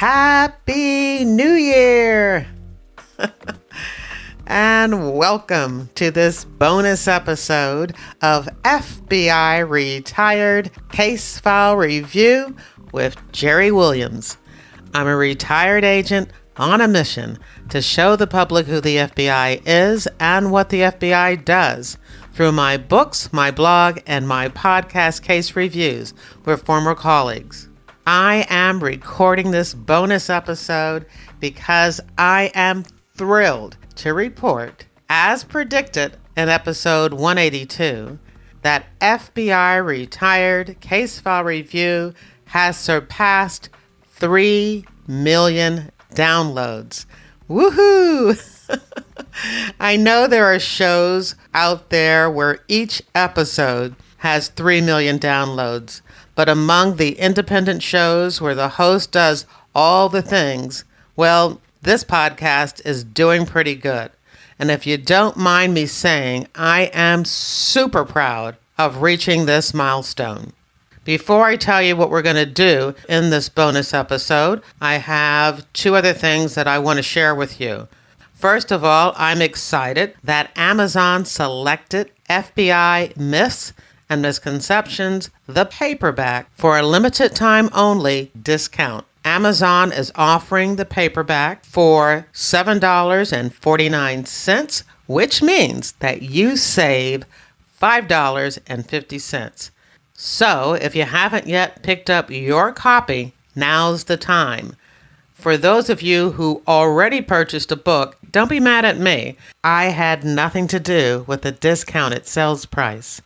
Happy New Year! And welcome to this bonus episode of FBI Retired Case File Review with Jerry Williams. I'm a retired agent on a mission to show the public who the FBI is and what the FBI does through my books, my blog, and my podcast case reviews with former colleagues. I am recording this bonus episode because I am thrilled to report, as predicted in episode 182, that FBI Retired Case File Review has surpassed 3 million downloads. Woohoo! I know there are shows out there where each episode has 3 million downloads, but among the independent shows where the host does all the things, well, this podcast is doing pretty good. And if you don't mind me saying, I am super proud of reaching this milestone. Before I tell you what we're going to do in this bonus episode, I have 2 other things that I want to share with you. First of all, I'm excited that Amazon selected FBI Myths and Misconceptions, the paperback, for a limited time only discount. Amazon is offering the paperback for $7.49, which means that you save $5.50. So, if you haven't yet picked up your copy, now's the time. For those of you who already purchased a book, don't be mad at me. I had nothing to do with the discounted sales price.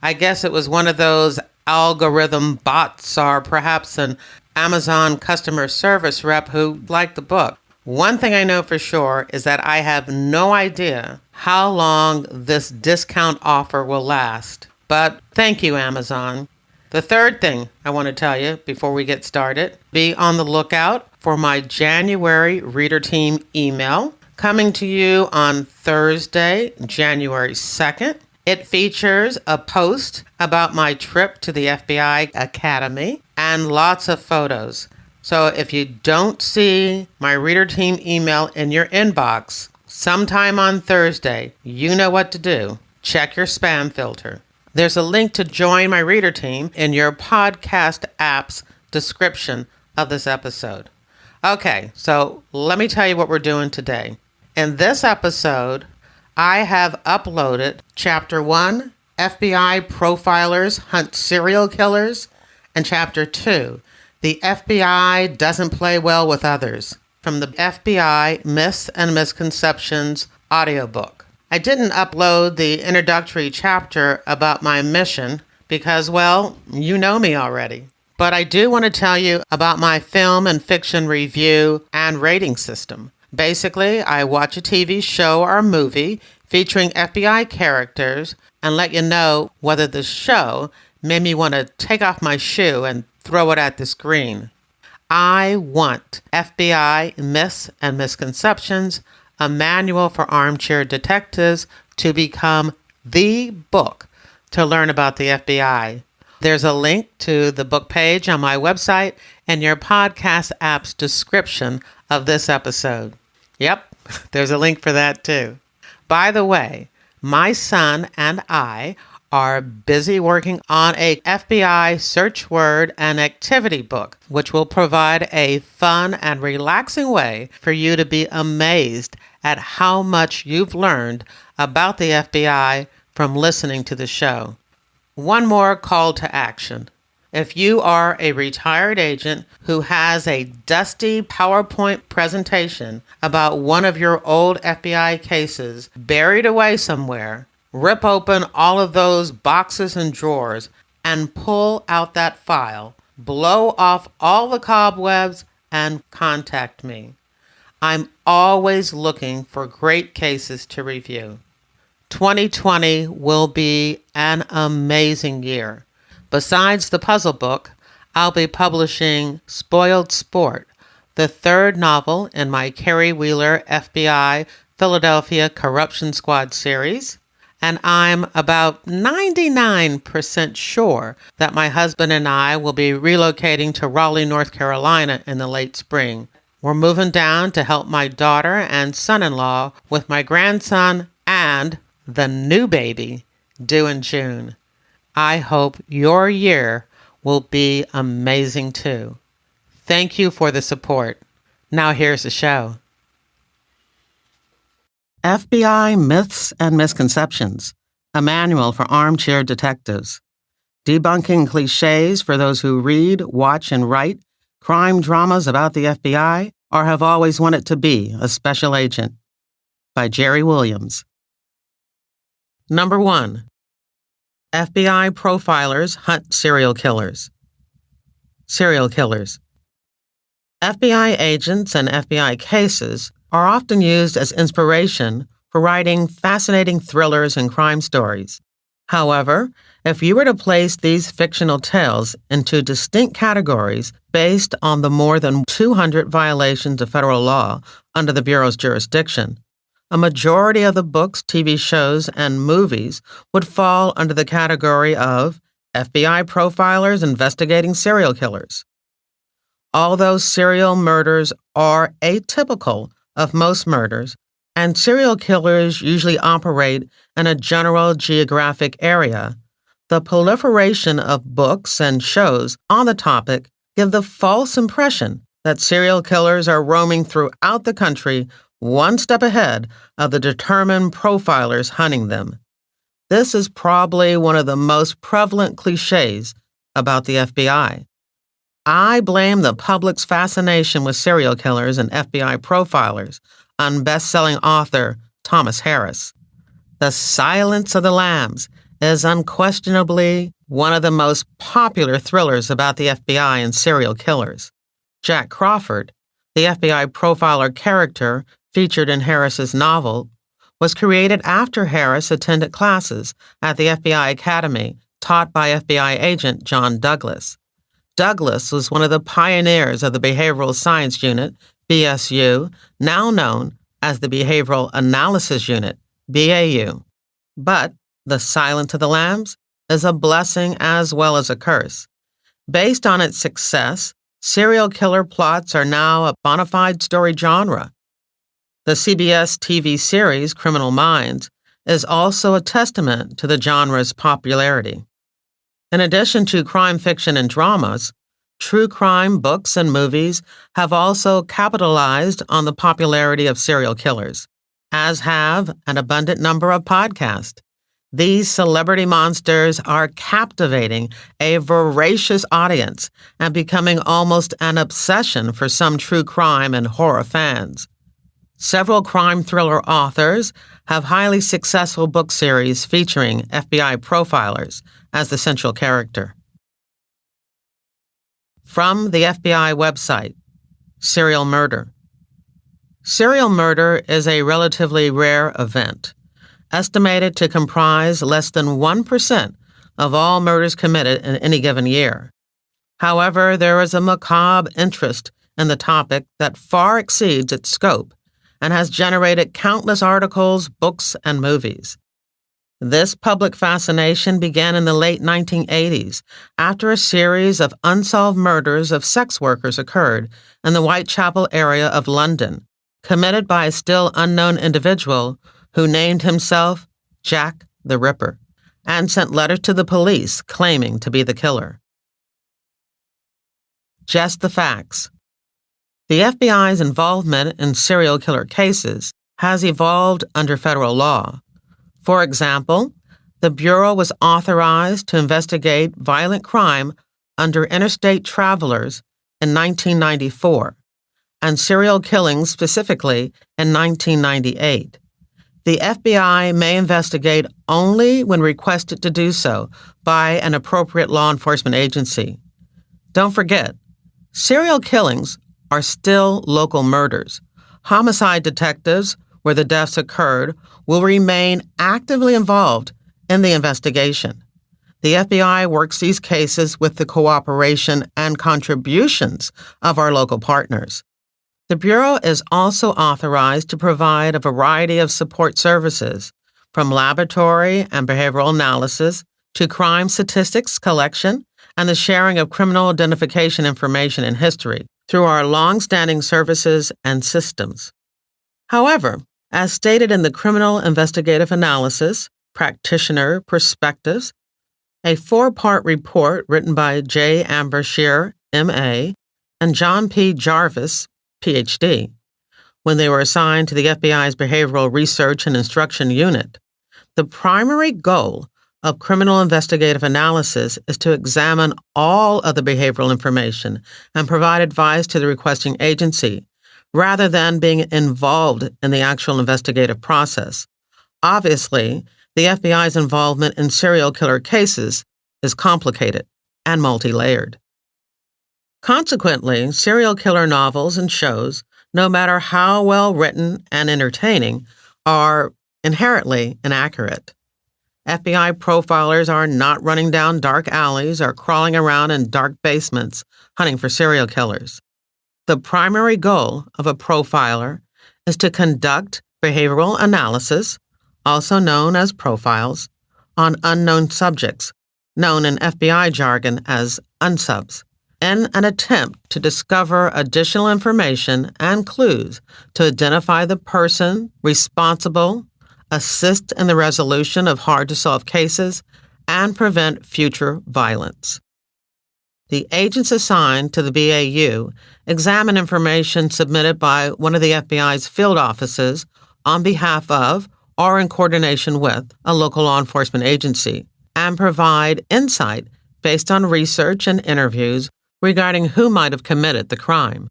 I guess it was one of those algorithm bots or perhaps an Amazon customer service rep who liked the book. One thing I know for sure is that I have no idea how long this discount offer will last. But thank you, Amazon. The third thing I want to tell you before we get started, be on the lookout for my January Reader Team email coming to you on Thursday, January 2nd. It features a post about my trip to the FBI Academy and lots of photos. So if you don't see my Reader Team email in your inbox sometime on Thursday, you know what to do. Check your spam filter. There's a link to join my Reader Team in your podcast app's description of this episode. Okay, so let me tell you what we're doing today. In this episode, I have uploaded Chapter 1, FBI Profilers Hunt Serial Killers, and Chapter 2, The FBI Doesn't Play Well with Others, from the FBI Myths and Misconceptions audiobook. I didn't upload the introductory chapter about my mission because, well, you know me already. But I do want to tell you about my film and fiction review and rating system. Basically, I watch a TV show or movie featuring FBI characters and let you know whether the show made me want to take off my shoe and throw it at the screen. I want FBI Myths and Misconceptions, a manual for armchair detectives, to become the book to learn about the FBI. There's a link to the book page on my website and your podcast app's description of this episode. Yep, there's a link for that too. By the way, my son and I are busy working on a FBI search word and activity book, which will provide a fun and relaxing way for you to be amazed at how much you've learned about the FBI from listening to the show. One more call to action. If you are a retired agent who has a dusty PowerPoint presentation about one of your old FBI cases buried away somewhere, rip open all of those boxes and drawers and pull out that file, blow off all the cobwebs, and contact me. I'm always looking for great cases to review. 2020 will be an amazing year. Besides the puzzle book, I'll be publishing Spoiled Sport, the 3rd novel in my Kerry Wheeler FBI Philadelphia Corruption Squad series, and I'm about 99% sure that my husband and I will be relocating to Raleigh, North Carolina in the late spring. We're moving down to help my daughter and son-in-law with my grandson and the new baby due in June. I hope your year will be amazing too. Thank you for the support. Now here's the show. FBI Myths and Misconceptions, a manual for armchair detectives. Debunking cliches for those who read, watch, and write crime dramas about the FBI or have always wanted to be a special agent. By Jerry Williams. Number 1. FBI profilers hunt serial killers. Serial killers. FBI agents and FBI cases are often used as inspiration for writing fascinating thrillers and crime stories. However, if you were to place these fictional tales into distinct categories based on the more than 200 violations of federal law under the Bureau's jurisdiction, a majority of the books, TV shows, and movies would fall under the category of FBI profilers investigating serial killers. Although serial murders are atypical of most murders, and serial killers usually operate in a general geographic area, the proliferation of books and shows on the topic give the false impression that serial killers are roaming throughout the country one step ahead of the determined profilers hunting them. This is probably one of the most prevalent cliches about the FBI. I blame the public's fascination with serial killers and FBI profilers on best-selling author Thomas Harris. The Silence of the Lambs is unquestionably one of the most popular thrillers about the FBI and serial killers. Jack Crawford, the FBI profiler character featured in Harris's novel, was created after Harris attended classes at the FBI Academy taught by FBI agent John Douglas. Douglas was one of the pioneers of the Behavioral Science Unit, BSU, now known as the Behavioral Analysis Unit, BAU. But The Silence of the Lambs is a blessing as well as a curse. Based on its success, serial killer plots are now a bona fide story genre. The CBS TV series Criminal Minds is also a testament to the genre's popularity. In addition to crime fiction and dramas, true crime books and movies have also capitalized on the popularity of serial killers, as have an abundant number of podcasts. These celebrity monsters are captivating a voracious audience and becoming almost an obsession for some true crime and horror fans. Several crime thriller authors have highly successful book series featuring FBI profilers as the central character. From the FBI website, Serial Murder. Serial murder is a relatively rare event, estimated to comprise less than 1% of all murders committed in any given year. However, there is a macabre interest in the topic that far exceeds its scope and has generated countless articles, books, and movies. This public fascination began in the late 1980s after a series of unsolved murders of sex workers occurred in the Whitechapel area of London, committed by a still unknown individual who named himself Jack the Ripper and sent letters to the police claiming to be the killer. Just the facts. The FBI's involvement in serial killer cases has evolved under federal law. For example, the Bureau was authorized to investigate violent crime under interstate travelers in 1994 and serial killings specifically in 1998. The FBI may investigate only when requested to do so by an appropriate law enforcement agency. Don't forget, serial killings are still local murders. Homicide detectives, where the deaths occurred, will remain actively involved in the investigation. The FBI works these cases with the cooperation and contributions of our local partners. The Bureau is also authorized to provide a variety of support services, from laboratory and behavioral analysis to crime statistics collection and the sharing of criminal identification information and history through our long-standing services and systems. However, as stated in the Criminal Investigative Analysis Practitioner Perspectives, a 4-part report written by J. Amber Shear, M.A., and John P. Jarvis, Ph.D., when they were assigned to the FBI's Behavioral Research and Instruction Unit, the primary goal of criminal investigative analysis is to examine all of the behavioral information and provide advice to the requesting agency, rather than being involved in the actual investigative process. Obviously, the FBI's involvement in serial killer cases is complicated and multi-layered. Consequently, serial killer novels and shows, no matter how well written and entertaining, are inherently inaccurate. FBI profilers are not running down dark alleys or crawling around in dark basements hunting for serial killers. The primary goal of a profiler is to conduct behavioral analysis, also known as profiles, on unknown subjects, known in FBI jargon as unsubs, in an attempt to discover additional information and clues to identify the person responsible, assist in the resolution of hard-to-solve cases, and prevent future violence. The agents assigned to the BAU examine information submitted by one of the FBI's field offices on behalf of or in coordination with a local law enforcement agency and provide insight based on research and interviews regarding who might have committed the crime.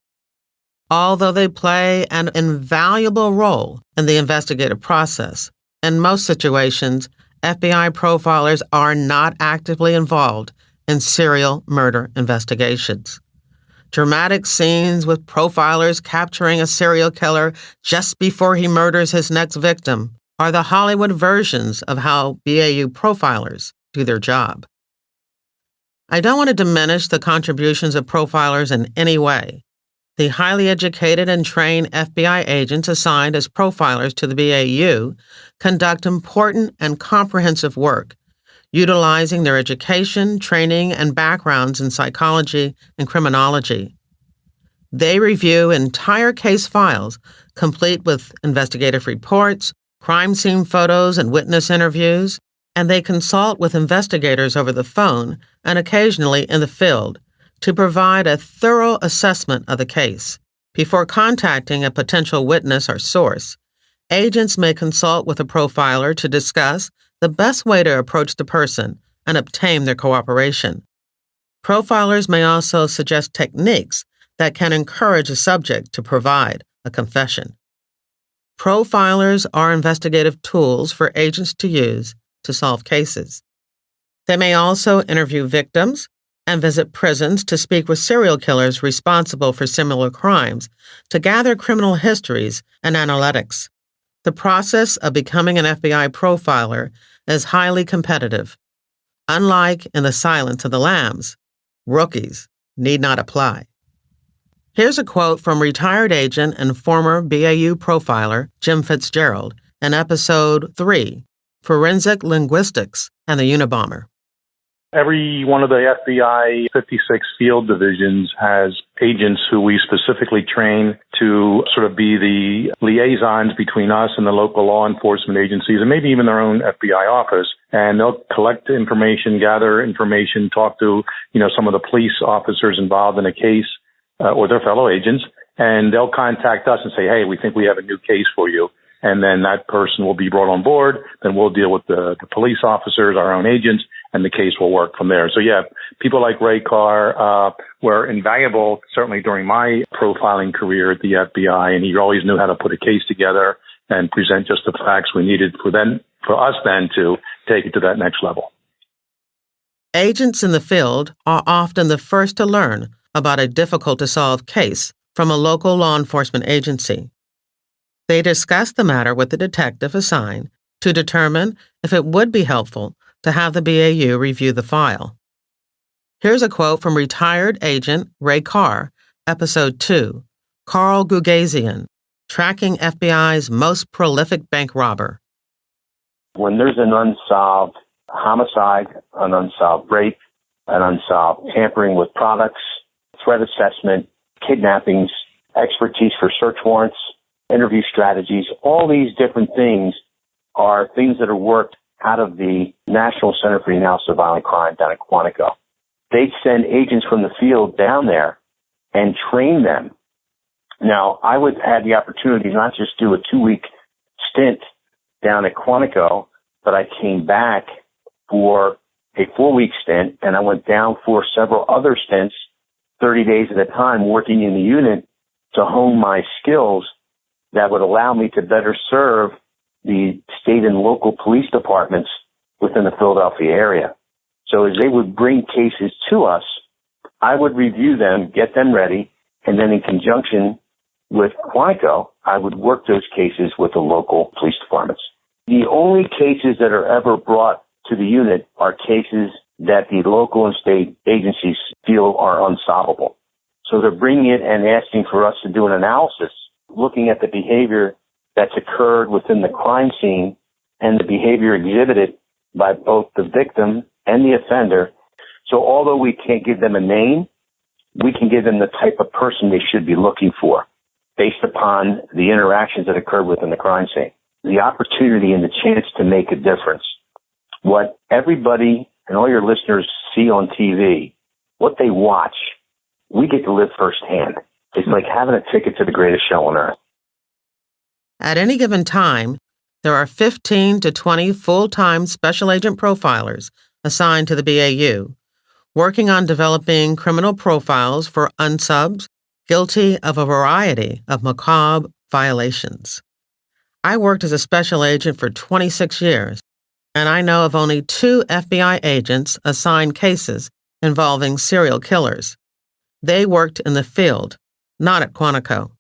Although they play an invaluable role in the investigative process, in most situations, FBI profilers are not actively involved in serial murder investigations. Dramatic scenes with profilers capturing a serial killer just before he murders his next victim are the Hollywood versions of how BAU profilers do their job. I don't want to diminish the contributions of profilers in any way. The highly educated and trained FBI agents assigned as profilers to the BAU conduct important and comprehensive work, utilizing their education, training, and backgrounds in psychology and criminology. They review entire case files, complete with investigative reports, crime scene photos, and witness interviews, and they consult with investigators over the phone and occasionally in the field to provide a thorough assessment of the case. Before contacting a potential witness or source, agents may consult with a profiler to discuss the best way to approach the person and obtain their cooperation. Profilers may also suggest techniques that can encourage a subject to provide a confession. Profilers are investigative tools for agents to use to solve cases. They may also interview victims and visit prisons to speak with serial killers responsible for similar crimes to gather criminal histories and analytics. The process of becoming an FBI profiler is highly competitive. Unlike in The Silence of the Lambs, rookies need not apply. Here's a quote from retired agent and former BAU profiler Jim Fitzgerald in Episode 3, Forensic Linguistics and the Unabomber. Every one of the FBI 56 field divisions has agents who we specifically train to sort of be the liaisons between us and the local law enforcement agencies and maybe even their own FBI office. And they'll collect information, gather information, talk to, some of the police officers involved in a case or their fellow agents. And they'll contact us and say, hey, we think we have a new case for you. And then that person will be brought on board. Then we'll deal with the police officers, our own agents, and the case will work from there. So, yeah, people like Ray Carr were invaluable, certainly during my profiling career at the FBI, and he always knew how to put a case together and present just the facts we needed for us then to take it to that next level. Agents in the field are often the first to learn about a difficult-to-solve case from a local law enforcement agency. They discuss the matter with the detective assigned to determine if it would be helpful to have the BAU review the file. Here's a quote from retired agent Ray Carr, Episode 2, Carl Gugazian, Tracking FBI's Most Prolific Bank Robber. When there's an unsolved homicide, an unsolved rape, an unsolved tampering with products, threat assessment, kidnappings, expertise for search warrants, interview strategies, all these different things are things that are worked out of the National Center for the Analysis of Violent Crime down in Quantico. They'd send agents from the field down there and train them. Now, I would have the opportunity to not just do a 2-week stint down at Quantico, but I came back for a 4-week stint, and I went down for several other stints, 30 days at a time, working in the unit to hone my skills that would allow me to better serve the state and local police departments within the Philadelphia area. So as they would bring cases to us, I would review them, get them ready, and then in conjunction with Quantico, I would work those cases with the local police departments. The only cases that are ever brought to the unit are cases that the local and state agencies feel are unsolvable. So they're bringing it and asking for us to do an analysis, looking at the behavior that's occurred within the crime scene and the behavior exhibited by both the victim and the offender. So although we can't give them a name, we can give them the type of person they should be looking for based upon the interactions that occurred within the crime scene. The opportunity and the chance to make a difference. What everybody and all your listeners see on TV, what they watch, we get to live firsthand. It's like having a ticket to the greatest show on earth. At any given time, there are 15 to 20 full-time special agent profilers assigned to the BAU, working on developing criminal profiles for unsubs guilty of a variety of macabre violations. I worked as a special agent for 26 years, and I know of only 2 FBI agents assigned cases involving serial killers. They worked in the field, not at Quantico.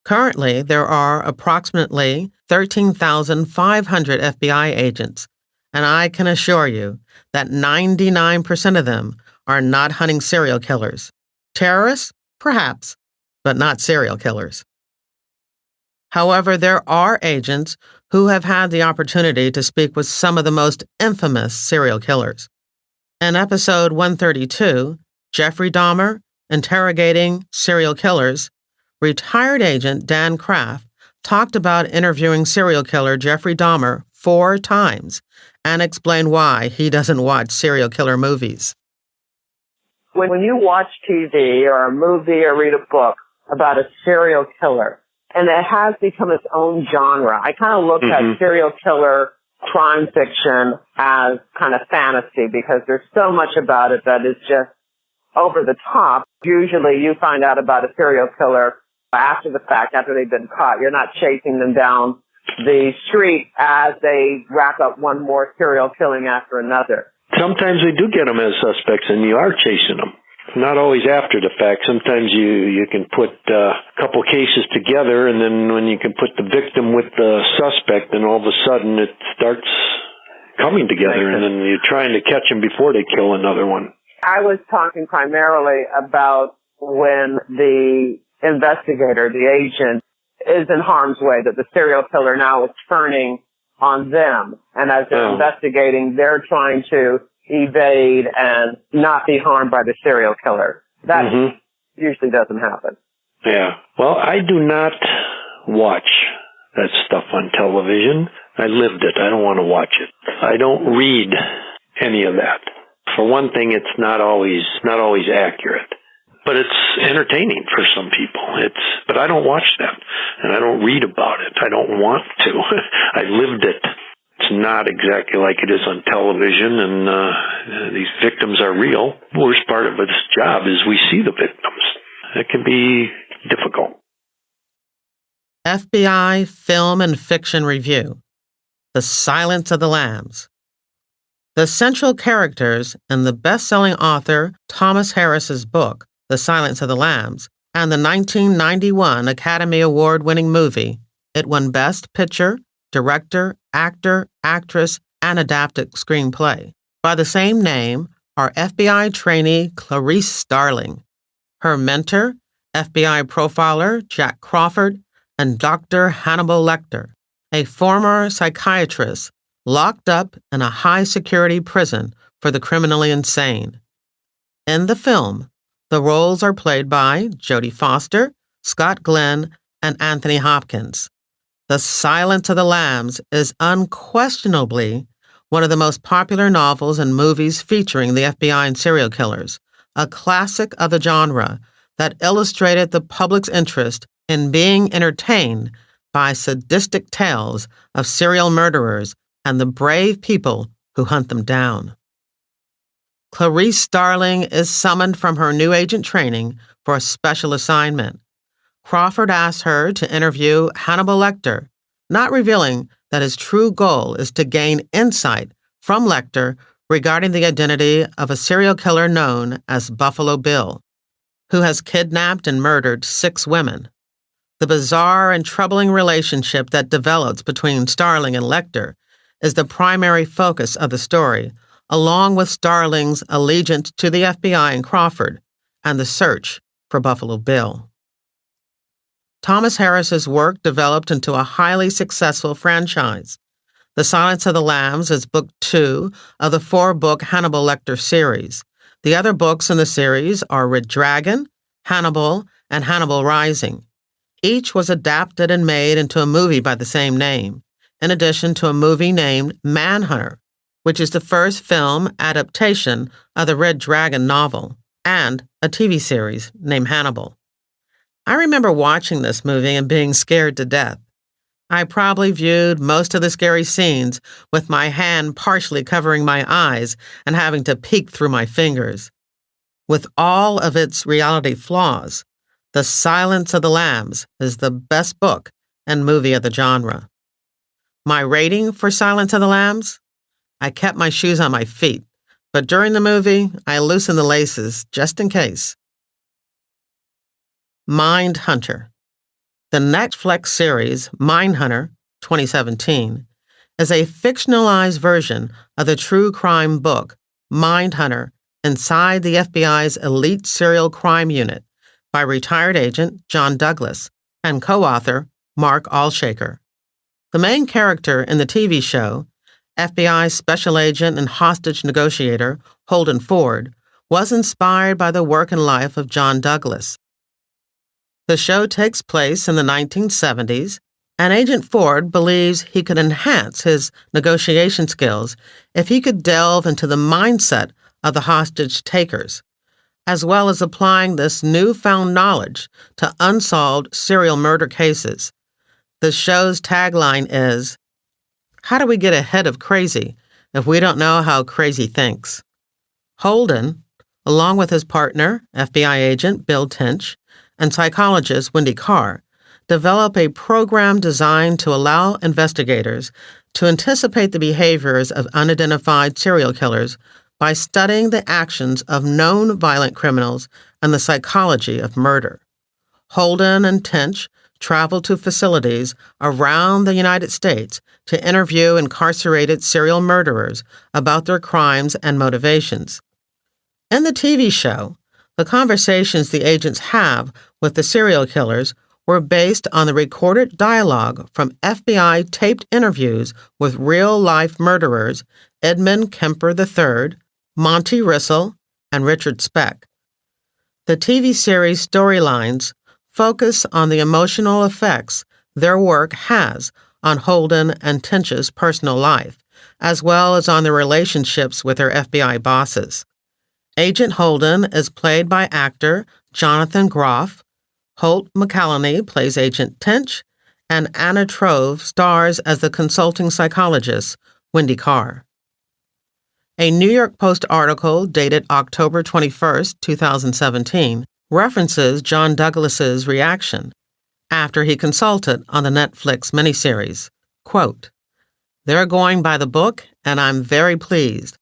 Currently, there are approximately 13,500 FBI agents, and I can assure you that 99% of them are not hunting serial killers. Terrorists? Perhaps, but not serial killers. However, there are agents who have had the opportunity to speak with some of the most infamous serial killers. In episode 132, Jeffrey Dahmer, Interrogating Serial Killers, retired agent Dan Kraft talked about interviewing serial killer Jeffrey Dahmer 4 times and explained why he doesn't watch serial killer movies. When you watch TV or a movie or read a book about a serial killer, and it has become its own genre, I kind of look at serial killer crime fiction as kind of fantasy because there's so much about it that is just over the top. Usually you find out about a serial killer after the fact, after they've been caught. You're not chasing them down the street as they rack up one more serial killing after another. Sometimes we do get them as suspects, and you are chasing them. Not always after the fact. Sometimes you can put a couple cases together, and then when you can put the victim with the suspect, then all of a sudden it starts coming together, and then you're trying to catch them before they kill another one. I was talking primarily about when the investigator, the agent, is in harm's way, that the serial killer now is turning on them. And as they're investigating, they're trying to evade and not be harmed by the serial killer. That usually doesn't happen. Yeah. Well, I do not watch that stuff on television. I lived it. I don't want to watch it. I don't read any of that. For one thing, it's not always accurate. But it's entertaining for some people. But I don't watch that, and I don't read about it. I don't want to. I lived it. It's not exactly like it is on television, and these victims are real. The worst part of this job is we see the victims. It can be difficult. FBI Film and Fiction Review: The Silence of the Lambs. The central characters in the best-selling author Thomas Harris's book, The Silence of the Lambs, and the 1991 Academy Award-winning movie. It won Best Picture, Director, Actor, Actress, and Adapted Screenplay. By the same name are FBI trainee Clarice Starling, her mentor, FBI profiler Jack Crawford, and Dr. Hannibal Lecter, a former psychiatrist locked up in a high-security prison for the criminally insane. In the film, the roles are played by Jodie Foster, Scott Glenn, and Anthony Hopkins. The Silence of the Lambs is unquestionably one of the most popular novels and movies featuring the FBI and serial killers, a classic of the genre that illustrated the public's interest in being entertained by sadistic tales of serial murderers and the brave people who hunt them down. Clarice Starling is summoned from her new agent training for a special assignment. Crawford asks her to interview Hannibal Lecter, not revealing that his true goal is to gain insight from Lecter regarding the identity of a serial killer known as Buffalo Bill, who has kidnapped and murdered 6 women. The bizarre and troubling relationship that develops between Starling and Lecter is the primary focus of the story, along with Starling's allegiance to the FBI and Crawford and the search for Buffalo Bill. Thomas Harris's work developed into a highly successful franchise. The Silence of the Lambs is book 2 of the 4-book Hannibal Lecter series. The other books in the series are Red Dragon, Hannibal, and Hannibal Rising. Each was adapted and made into a movie by the same name, in addition to a movie named Manhunter, which is the first film adaptation of the Red Dragon novel, and a TV series named Hannibal. I remember watching this movie and being scared to death. I probably viewed most of the scary scenes with my hand partially covering my eyes and having to peek through my fingers. With all of its reality flaws, The Silence of the Lambs is the best book and movie of the genre. My rating for Silence of the Lambs? I kept my shoes on my feet, but during the movie, I loosened the laces just in case. Mindhunter. The Netflix series Mindhunter 2017 is a fictionalized version of the true crime book Mindhunter Inside the FBI's Elite Serial Crime Unit by retired agent John Douglas and co-author Mark Alshaker. The main character in the TV show, FBI Special Agent and hostage negotiator Holden Ford, was inspired by the work and life of John Douglas. The show takes place in the 1970s, and Agent Ford believes he could enhance his negotiation skills if he could delve into the mindset of the hostage takers, as well as applying this newfound knowledge to unsolved serial murder cases. The show's tagline is, "How do we get ahead of crazy if we don't know how crazy thinks?" Holden, along with his partner, FBI agent Bill Tench, and psychologist Wendy Carr, develop a program designed to allow investigators to anticipate the behaviors of unidentified serial killers by studying the actions of known violent criminals and the psychology of murder. Holden and Tench travel to facilities around the United States to interview incarcerated serial murderers about their crimes and motivations. In the TV show, the conversations the agents have with the serial killers were based on the recorded dialogue from FBI taped interviews with real-life murderers Edmund Kemper III, Monty Rissell, and Richard Speck. The TV series storylines focus on the emotional effects their work has on Holden and Tench's personal life, as well as on their relationships with their FBI bosses. Agent Holden is played by actor Jonathan Groff, Holt McCallany plays Agent Tench, and Anna Trove stars as the consulting psychologist, Wendy Carr. A New York Post article dated October 21, 2017, references John Douglas's reaction after he consulted on the Netflix miniseries. Quote, "They're going by the book, and I'm very pleased.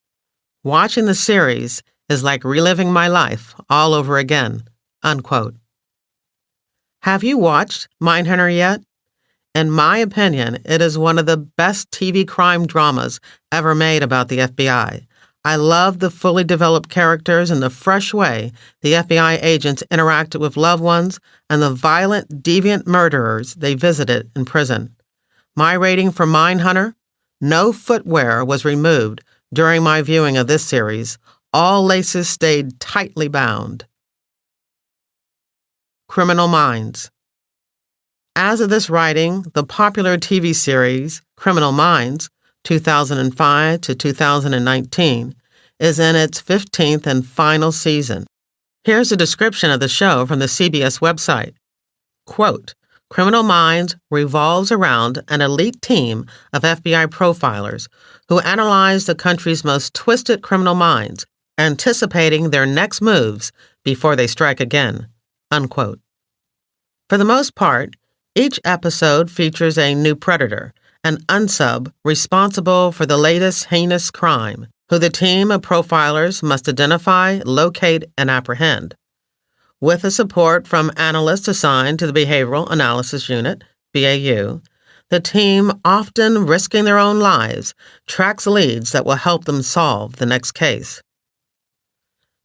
Watching the series is like reliving my life all over again." Unquote. Have you watched Mindhunter yet? In my opinion, it is one of the best TV crime dramas ever made about the FBI. I love the fully developed characters and the fresh way the FBI agents interacted with loved ones and the violent, deviant murderers they visited in prison. My rating for Mindhunter? No footwear was removed during my viewing of this series. All laces stayed tightly bound. Criminal Minds. As of this writing, the popular TV series Criminal Minds, 2005 to 2019, is in its 15th and final season. Here's a description of the show from the CBS website. Quote, Criminal Minds revolves around an elite team of FBI profilers who analyze the country's most twisted criminal minds, anticipating their next moves before they strike again. Unquote. For the most part, each episode features a new predator, an unsub responsible for the latest heinous crime, who the team of profilers must identify, locate, and apprehend. With the support from analysts assigned to the Behavioral Analysis Unit, BAU, the team, often risking their own lives, tracks leads that will help them solve the next case.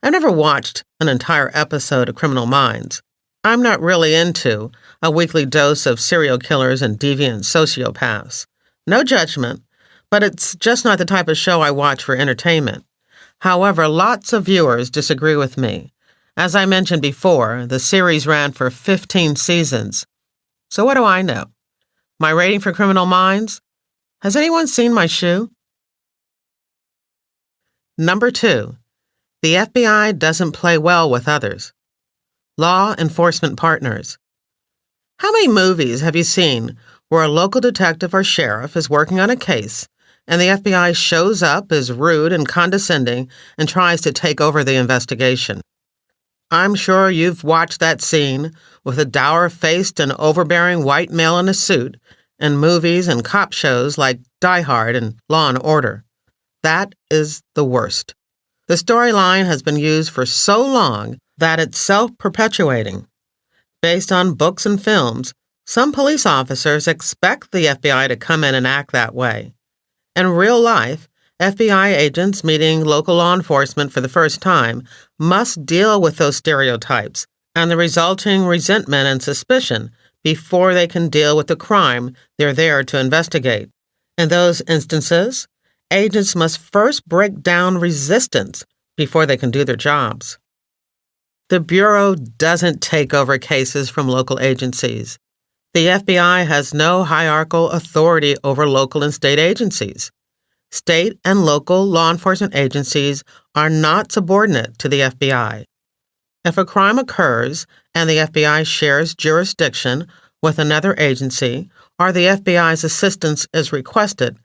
I never watched an entire episode of Criminal Minds. I'm not really into a weekly dose of serial killers and deviant sociopaths. No judgment, but it's just not the type of show I watch for entertainment. However, lots of viewers disagree with me. As I mentioned before, the series ran for 15 seasons. So what do I know? My rating for Criminal Minds? Has anyone seen my shoe? Number 2. The FBI doesn't play well with others. Law enforcement partners. How many movies have you seen where a local detective or sheriff is working on a case and the FBI shows up, is rude and condescending, and tries to take over the investigation? I'm sure you've watched that scene with a dour-faced and overbearing white male in a suit in movies and cop shows like Die Hard and Law and Order. That is the worst. The storyline has been used for so long that it's self-perpetuating. Based on books and films, some police officers expect the FBI to come in and act that way. In real life, FBI agents meeting local law enforcement for the first time must deal with those stereotypes and the resulting resentment and suspicion before they can deal with the crime they're there to investigate. In those instances, agents must first break down resistance before they can do their jobs. The Bureau doesn't take over cases from local agencies. The FBI has no hierarchical authority over local and state agencies. State and local law enforcement agencies are not subordinate to the FBI. If a crime occurs and the FBI shares jurisdiction with another agency or the FBI's assistance is requested,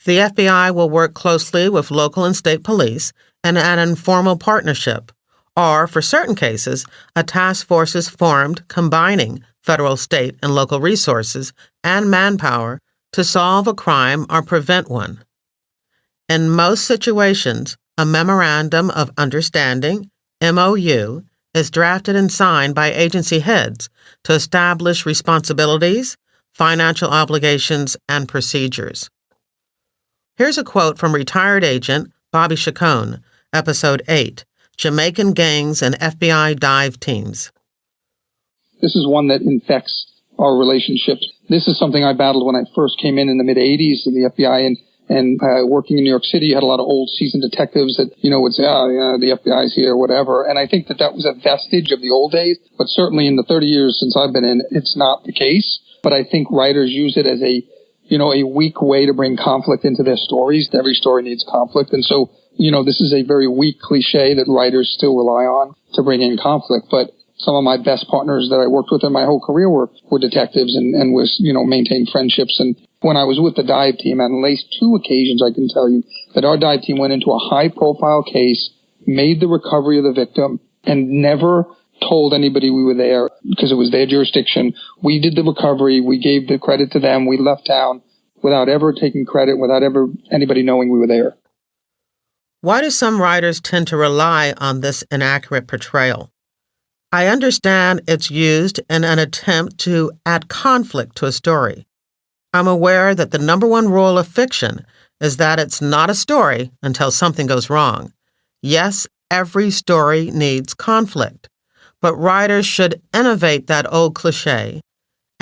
the FBI will work closely with local and state police in an informal partnership, or, for certain cases, a task force is formed combining federal, state, and local resources and manpower to solve a crime or prevent one. In most situations, a Memorandum of Understanding, MOU, is drafted and signed by agency heads to establish responsibilities, financial obligations, and procedures. Here's a quote from retired agent Bobby Chacon, Episode 8, Jamaican Gangs and FBI Dive Teams. This is one that infects our relationships. This is something I battled when I first came in the mid-'80s in the FBI, and working in New York City, you had a lot of old seasoned detectives that, would say, the FBI's here, whatever. And I think that was a vestige of the old days, but certainly in the 30 years since I've been in, it's not the case. But I think writers use it as a weak way to bring conflict into their stories. Every story needs conflict. And so, this is a very weak cliche that writers still rely on to bring in conflict. But some of my best partners that I worked with in my whole career were detectives and was, maintained friendships. And when I was with the dive team, on at least 2 occasions, I can tell you that our dive team went into a high-profile case, made the recovery of the victim, and never told anybody we were there because it was their jurisdiction. We did the recovery. We gave the credit to them. We left town without ever taking credit, without ever anybody knowing we were there. Why do some writers tend to rely on this inaccurate portrayal? I understand it's used in an attempt to add conflict to a story. I'm aware that the number one rule of fiction is that it's not a story until something goes wrong. Yes, every story needs conflict, but writers should innovate that old cliche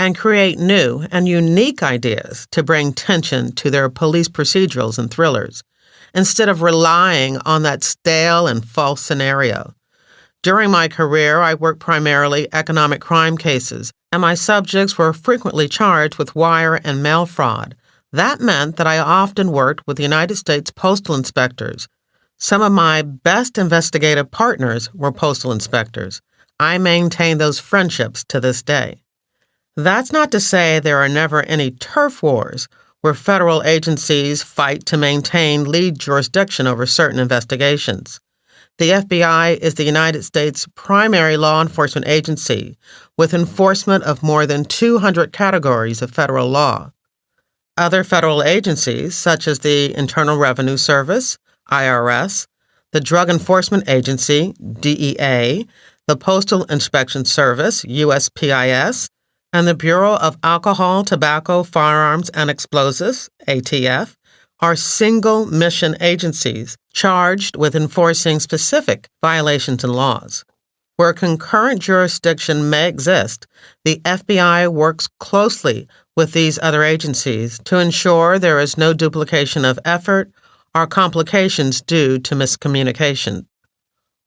and create new and unique ideas to bring tension to their police procedurals and thrillers, instead of relying on that stale and false scenario. During my career, I worked primarily economic crime cases, and my subjects were frequently charged with wire and mail fraud. That meant that I often worked with the United States postal inspectors. Some of my best investigative partners were postal inspectors. I maintain those friendships to this day. That's not to say there are never any turf wars where federal agencies fight to maintain lead jurisdiction over certain investigations. The FBI is the United States' primary law enforcement agency, with enforcement of more than 200 categories of federal law. Other federal agencies, such as the Internal Revenue Service, IRS, the Drug Enforcement Agency, DEA, the Postal Inspection Service, USPIS, and the Bureau of Alcohol, Tobacco, Firearms, and Explosives, ATF, are single-mission agencies charged with enforcing specific violations and laws. Where concurrent jurisdiction may exist, the FBI works closely with these other agencies to ensure there is no duplication of effort or complications due to miscommunication.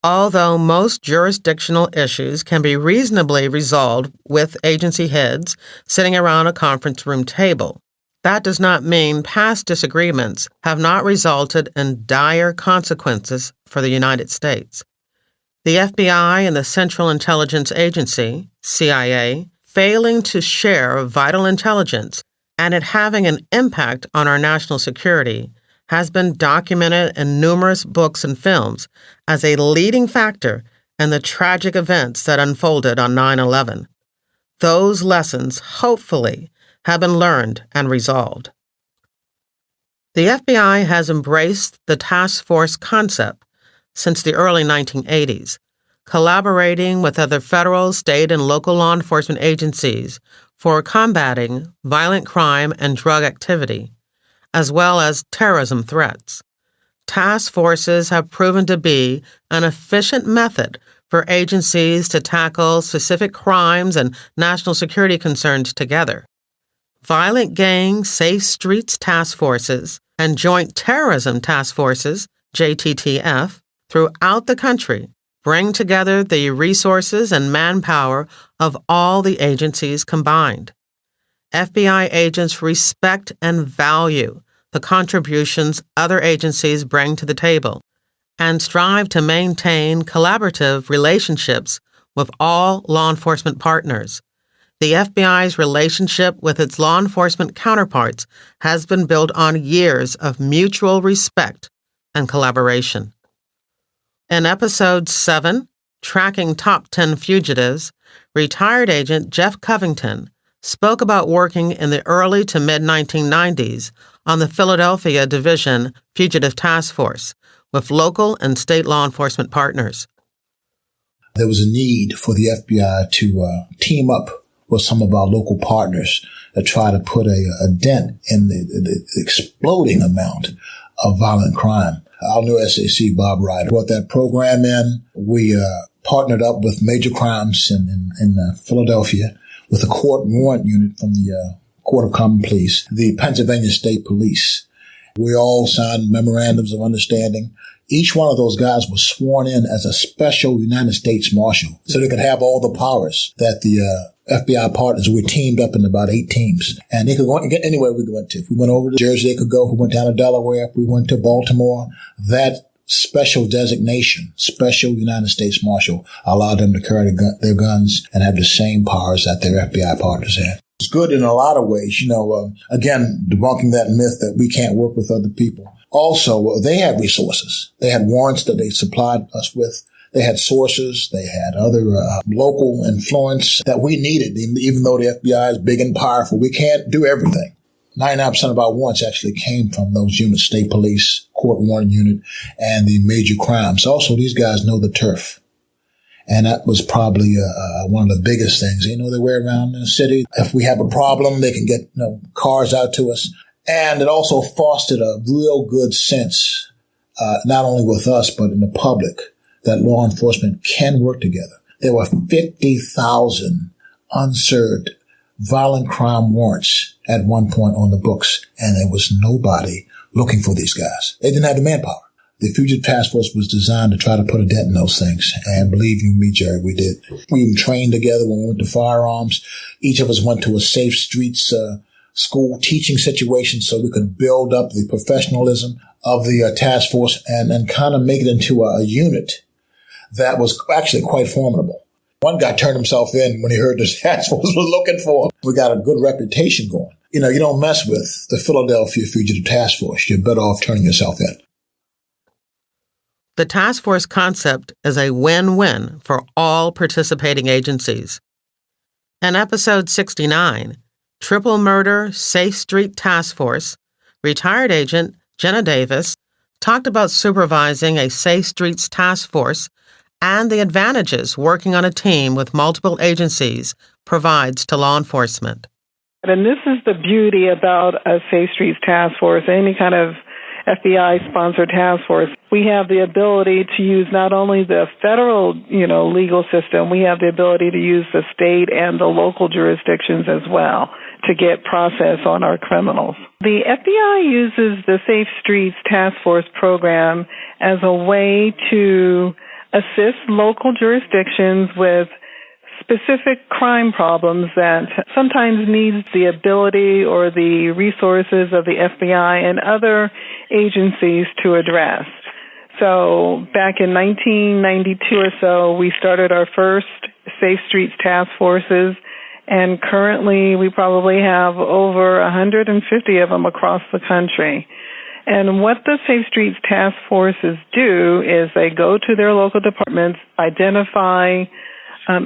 Although most jurisdictional issues can be reasonably resolved with agency heads sitting around a conference room table, that does not mean past disagreements have not resulted in dire consequences for the United States. The FBI and the Central Intelligence Agency, CIA, failing to share vital intelligence and it having an impact on our national security has been documented in numerous books and films as a leading factor in the tragic events that unfolded on 9/11. Those lessons, hopefully, have been learned and resolved. The FBI has embraced the task force concept since the early 1980s, collaborating with other federal, state, and local law enforcement agencies for combating violent crime and drug activity, as well as terrorism threats. Task forces have proven to be an efficient method for agencies to tackle specific crimes and national security concerns together. Violent Gang Safe Streets Task Forces and Joint Terrorism Task Forces, JTTF, throughout the country bring together the resources and manpower of all the agencies combined. FBI agents respect and value the contributions other agencies bring to the table and strive to maintain collaborative relationships with all law enforcement partners. The FBI's relationship with its law enforcement counterparts has been built on years of mutual respect and collaboration. In Episode 7, Tracking Top 10 Fugitives, retired agent Jeff Covington spoke about working in the early to mid-1990s on the Philadelphia Division Fugitive Task Force with local and state law enforcement partners. There was a need for the FBI to team up with some of our local partners to try to put a dent in the exploding amount of violent crime. Our new SAC, Bob Ryder, brought that program in. We partnered up with Major Crimes in Philadelphia with a court warrant unit from the Court of Common Pleas, the Pennsylvania State Police. We all signed memorandums of understanding. Each one of those guys was sworn in as a special United States Marshal so they could have all the powers that the FBI partners. We teamed up in about 8 teams, and they could go anywhere we went to. If we went over to Jersey, they could go. If we went down to Delaware, if we went to Baltimore, that special designation, special United States Marshal, allowed them to carry their guns and have the same powers that their FBI partners had. It's good in a lot of ways, again, debunking that myth that we can't work with other people. Also, they had resources. They had warrants that they supplied us with. They had sources. They had other local influence that we needed. Even though the FBI is big and powerful, we can't do everything. 99% of our warrants actually came from those units, State Police, Court Warrant Unit, and the Major Crimes. Also, these guys know the turf. And that was probably one of the biggest things. They know their way around in the city. If we have a problem, they can get cars out to us. And it also fostered a real good sense, not only with us, but in the public, that law enforcement can work together. There were 50,000 unserved violent crime warrants at one point on the books, and there was nobody looking for these guys. They didn't have the manpower. The Fugitive Task Force was designed to try to put a dent in those things. And believe you me, Jerry, we did. We even trained together when we went to firearms. Each of us went to a safe streets school teaching situation so we could build up the professionalism of the task force and kind of make it into a unit that was actually quite formidable. One guy turned himself in when he heard the task force was looking for him. We got a good reputation going. You know, you don't mess with the Philadelphia Fugitive Task Force. You're better off turning yourself in. The task force concept is a win-win for all participating agencies. In episode 69, Triple Murder Safe Street Task Force, retired agent Jenna Davis talked about supervising a Safe Streets task force and the advantages working on a team with multiple agencies provides to law enforcement. And this is the beauty about a Safe Streets task force, any kind of FBI-sponsored task force. We have the ability to use not only the federal, legal system, we have the ability to use the state and the local jurisdictions as well to get process on our criminals. The FBI uses the Safe Streets Task Force program as a way to assist local jurisdictions with specific crime problems that sometimes needs the ability or the resources of the FBI and other agencies to address. So back in 1992 or so, we started our first Safe Streets task forces, and currently we probably have over 150 of them across the country. And what the Safe Streets task forces do is they go to their local departments, identify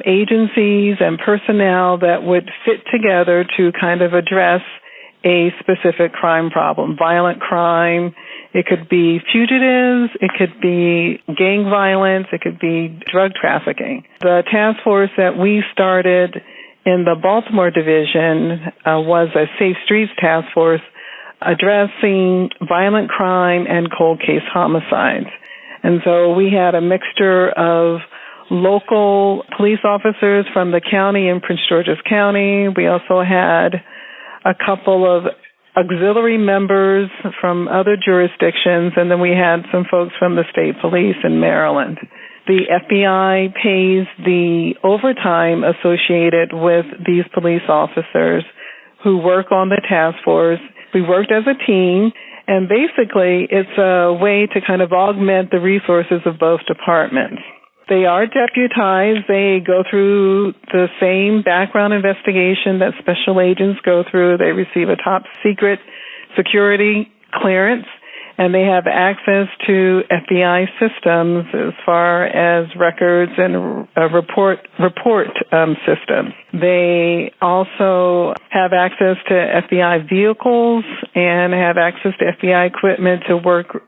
agencies and personnel that would fit together to kind of address a specific crime problem, violent crime. It could be fugitives, it could be gang violence, it could be drug trafficking. The task force that we started in the Baltimore division was a Safe Streets task force addressing violent crime and cold case homicides. And so we had a mixture of local police officers from the county in Prince George's County. We also had a couple of auxiliary members from other jurisdictions, and then we had some folks from the state police in Maryland. The FBI pays the overtime associated with these police officers who work on the task force. We worked as a team, and basically it's a way to kind of augment the resources of both departments. They are deputized. They go through the same background investigation that special agents go through. They receive a top secret security clearance, and they have access to FBI systems as far as records and report systems. They also have access to FBI vehicles and have access to FBI equipment to work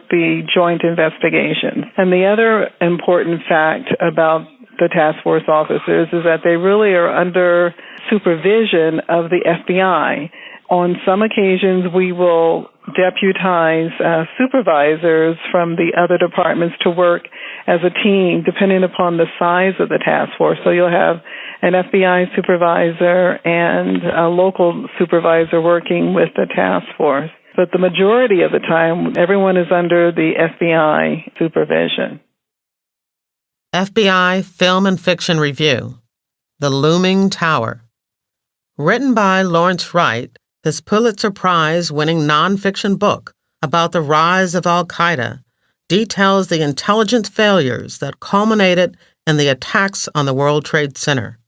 the joint investigations. And the other important fact about the task force officers is that they really are under supervision of the FBI. On some occasions, we will deputize supervisors from the other departments to work as a team, depending upon the size of the task force. So you'll have an FBI supervisor and a local supervisor working with the task force. But the majority of the time, everyone is under the FBI supervision. FBI Film and Fiction Review, The Looming Tower. Written by Lawrence Wright, this Pulitzer Prize-winning nonfiction book about the rise of al-Qaeda details the intelligence failures that culminated in the attacks on the World Trade Center.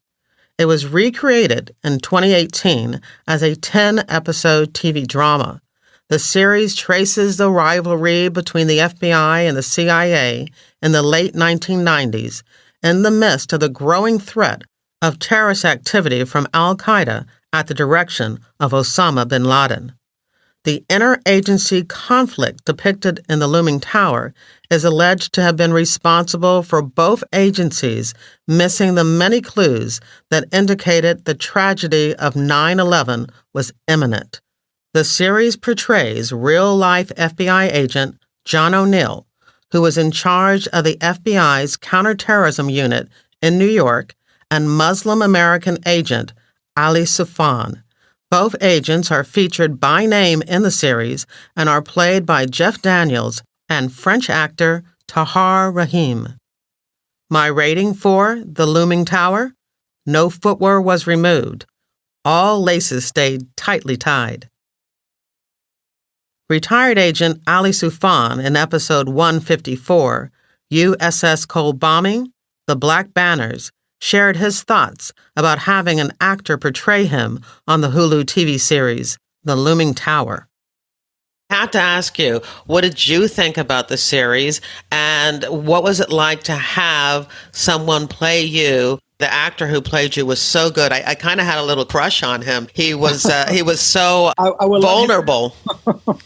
It was recreated in 2018 as a 10-episode TV drama. The series traces the rivalry between the FBI and the CIA in the late 1990s in the midst of the growing threat of terrorist activity from al-Qaeda at the direction of Osama bin Laden. The interagency conflict depicted in The Looming Tower is alleged to have been responsible for both agencies missing the many clues that indicated the tragedy of 9/11 was imminent. The series portrays real-life FBI agent John O'Neill, who was in charge of the FBI's counterterrorism unit in New York, and Muslim American agent Ali Soufan. Both agents are featured by name in the series and are played by Jeff Daniels and French actor Tahar Rahim. My rating for The Looming Tower? No footwear was removed. All laces stayed tightly tied. Retired Agent Ali Soufan in episode 154, USS Cole Bombing, The Black Banners, shared his thoughts about having an actor portray him on the Hulu TV series, The Looming Tower. I have to ask you, what did you think about the series, and what was it like to have someone play you? The actor who played you was so good. I kind of had a little crush on him. He was so I will vulnerable.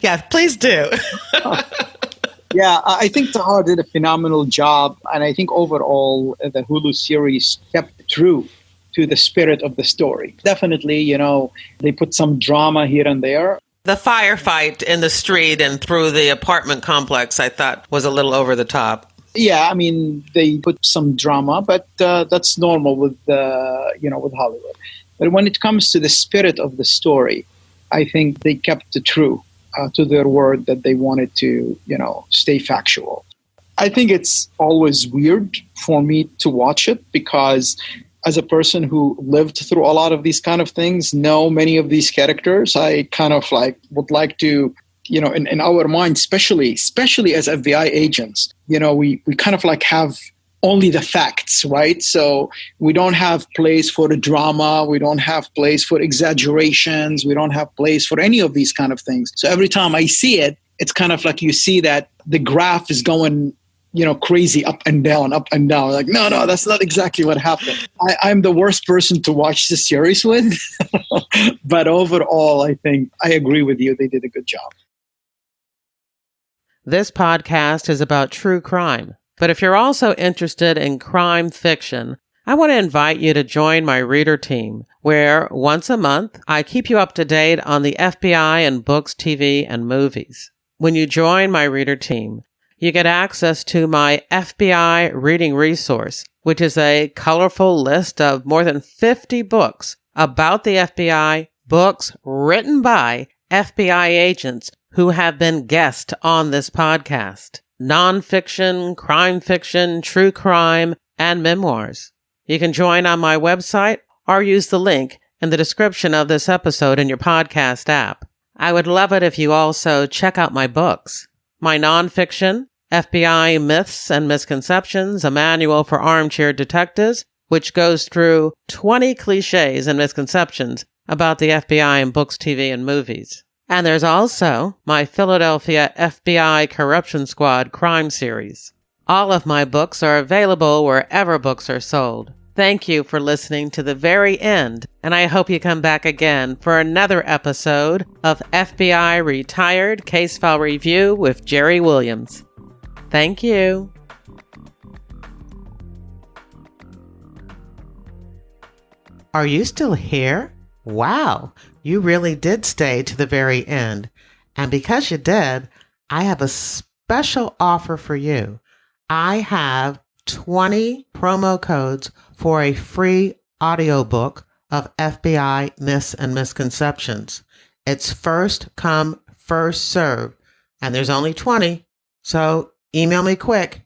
Yeah, please do. Yeah, I think Tahar did a phenomenal job, and I think overall the Hulu series kept true to the spirit of the story. Definitely, they put some drama here and there. The firefight in the street and through the apartment complex, I thought, was a little over the top. Yeah, I mean, they put some drama, but that's normal with with Hollywood. But when it comes to the spirit of the story, I think they kept it true to their word that they wanted to, stay factual. I think it's always weird for me to watch it because as a person who lived through a lot of these kind of things, know many of these characters, I kind of would like to, in our mind, especially as FBI agents, we kind of have only the facts, right? So we don't have place for the drama. We don't have place for exaggerations. We don't have place for any of these kind of things. So every time I see it, it's kind of like you see that the graph is going, crazy up and down. Like, no, that's not exactly what happened. I'm the worst person to watch the series with. But overall, I think I agree with you. They did a good job. This podcast is about true crime. But if you're also interested in crime fiction, I want to invite you to join my reader team, where once a month, I keep you up to date on the FBI and books, TV, and movies. When you join my reader team, you get access to my FBI reading resource, which is a colorful list of more than 50 books about the FBI, books written by FBI agents who have been guests on this podcast. Nonfiction, crime fiction, true crime, and memoirs. You can join on my website or use the link in the description of this episode in your podcast app. I would love it if you also check out my books. My nonfiction, FBI Myths and Misconceptions, a manual for armchair detectives, which goes through 20 cliches and misconceptions about the FBI in books, TV, and movies. And there's also my Philadelphia FBI Corruption Squad crime series. All of my books are available wherever books are sold. Thank you for listening to the very end, and I hope you come back again for another episode of FBI Retired Case File Review with Jerry Williams. Thank you. Are you still here? Wow, you really did stay to the very end. And because you did, I have a special offer for you. I have 20 promo codes for a free audiobook of FBI Myths and Misconceptions. It's first come, first serve, and there's only 20. So email me quick